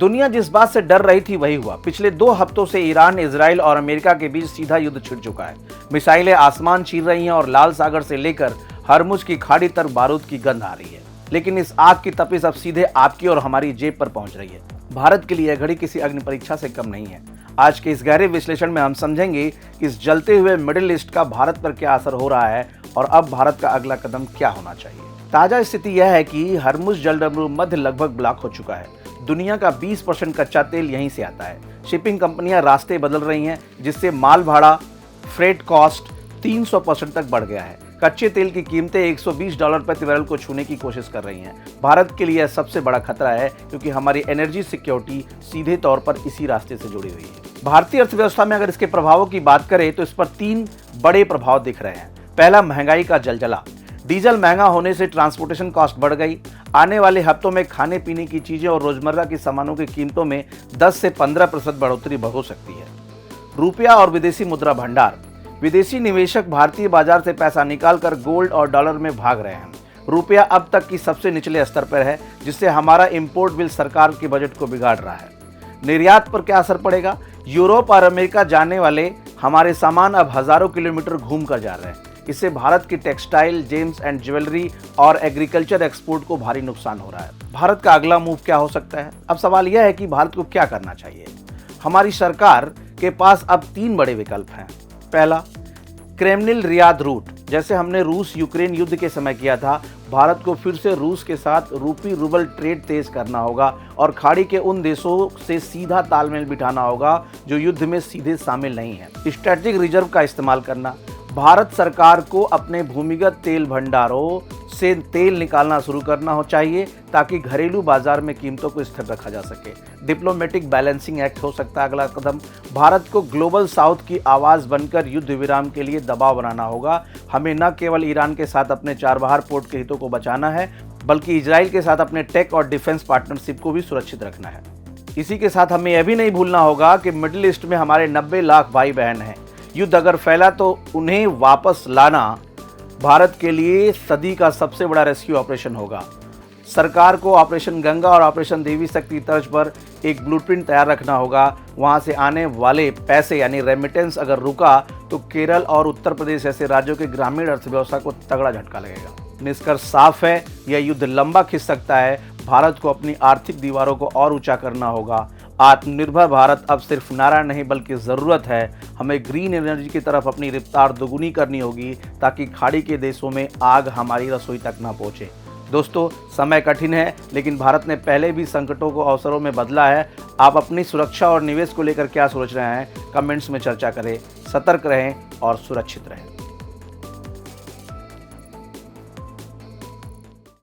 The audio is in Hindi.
दुनिया जिस बात से डर रही थी वही हुआ। पिछले 2 हफ्तों से ईरान, इजराइल और अमेरिका के बीच सीधा युद्ध छिड़ चुका है। मिसाइलें आसमान चीर रही हैं और लाल सागर से लेकर हरमुज की खाड़ी तक बारूद की गंध आ रही है। लेकिन इस आग की तपिश अब सीधे आपकी और हमारी जेब पर पहुंच रही है। भारत के लिए यह घड़ी किसी अग्नि परीक्षा से कम नहीं है। आज के इस गहरे विश्लेषण में हम समझेंगे कि इस जलते हुए मिडिल ईस्ट का भारत पर क्या असर हो रहा है और अब भारत का अगला कदम क्या होना चाहिए। ताजा स्थिति यह है कि हरमुज जलडमरू मध्य लगभग ब्लॉक हो चुका है। दुनिया का 20% कच्चा तेल यहीं से आता है। शिपिंग कंपनियां रास्ते बदल रही हैं, जिससे माल भाड़ा, फ्रेट कॉस्ट 300% तक बढ़ गया है। कच्चे तेल की कीमतें $120 प्रति बैरल को छूने की कोशिश कर रही हैं। भारत के लिए यह सबसे बड़ा खतरा है, क्योंकि हमारी एनर्जी सिक्योरिटी सीधे तौर पर इसी रास्ते से जुड़ी हुई है। भारतीय अर्थव्यवस्था में अगर इसके प्रभावों की बात करें तो इस पर 3 बड़े प्रभाव दिख रहे हैं। पहला, महंगाई का जलजला। डीजल महंगा होने से ट्रांसपोर्टेशन कॉस्ट बढ़ गई। आने वाले हफ्तों में खाने पीने की चीजें और रोजमर्रा की सामानों की कीमतों में 10 से 15% बढ़ोतरी हो सकती है। रुपया और विदेशी मुद्रा भंडार। विदेशी निवेशक भारतीय बाजार से पैसा निकालकर गोल्ड और डॉलर में भाग रहे हैं। रुपया अब तक की सबसे निचले स्तर पर है, जिससे हमारा इंपोर्ट बिल सरकार के बजट को बिगाड़ रहा है। निर्यात पर क्या असर पड़ेगा? यूरोप और अमेरिका जाने वाले हमारे सामान अब हजारों किलोमीटर घूम कर जा रहे हैं। इससे भारत की टेक्सटाइल, जेम्स एंड ज्वेलरी और एग्रीकल्चर एक्सपोर्ट को भारी नुकसान हो रहा है। भारत का अगला मूव क्या हो सकता है? अब सवाल यह है कि भारत को क्या करना चाहिए। हमारी सरकार के पास अब 3 बड़े विकल्प हैं। पहला, क्रेमलिन रियाद रूट। जैसे हमने रूस यूक्रेन युद्ध के समय किया था, भारत को फिर से रूस के साथ रूपी रूबल ट्रेड तेज करना होगा और खाड़ी के उन देशों से सीधा तालमेल बिठाना होगा जो युद्ध में सीधे शामिल नहीं है। स्ट्रेटेजिक रिजर्व का इस्तेमाल करना। भारत सरकार को अपने भूमिगत तेल भंडारों से तेल निकालना शुरू करना चाहिए, ताकि घरेलू बाजार में कीमतों को स्थिर रखा जा सके। डिप्लोमेटिक बैलेंसिंग एक्ट हो सकता है अगला कदम। भारत को ग्लोबल साउथ की आवाज़ बनकर युद्ध विराम के लिए दबाव बनाना होगा। हमें न केवल ईरान के साथ अपने चाबहार पोर्ट के हितों को बचाना है, बल्कि इजराइल के साथ अपने टेक और डिफेंस पार्टनरशिप को भी सुरक्षित रखना है। इसी के साथ हमें यह भी नहीं भूलना होगा कि मिडिल ईस्ट में हमारे 90 लाख भाई बहन हैं। युद्ध अगर फैला तो उन्हें वापस लाना भारत के लिए सदी का सबसे बड़ा रेस्क्यू ऑपरेशन होगा। सरकार को ऑपरेशन गंगा और ऑपरेशन देवी शक्ति तर्ज पर एक ब्लूप्रिंट तैयार रखना होगा। वहां से आने वाले पैसे यानी रेमिटेंस अगर रुका तो केरल और उत्तर प्रदेश जैसे राज्यों के ग्रामीण अर्थव्यवस्था को तगड़ा झटका लगेगा। निष्कर्ष साफ है, यह युद्ध लंबा खिंच सकता है। भारत को अपनी आर्थिक दीवारों को और ऊंचा करना होगा। आत्मनिर्भर भारत अब सिर्फ नारा नहीं बल्कि ज़रूरत है। हमें ग्रीन एनर्जी की तरफ अपनी रफ्तार दोगुनी करनी होगी, ताकि खाड़ी के देशों में आग हमारी रसोई तक ना पहुंचे। दोस्तों, समय कठिन है, लेकिन भारत ने पहले भी संकटों को अवसरों में बदला है। आप अपनी सुरक्षा और निवेश को लेकर क्या सोच रहे हैं? कमेंट्स में चर्चा करें। सतर्क रहें और सुरक्षित रहें।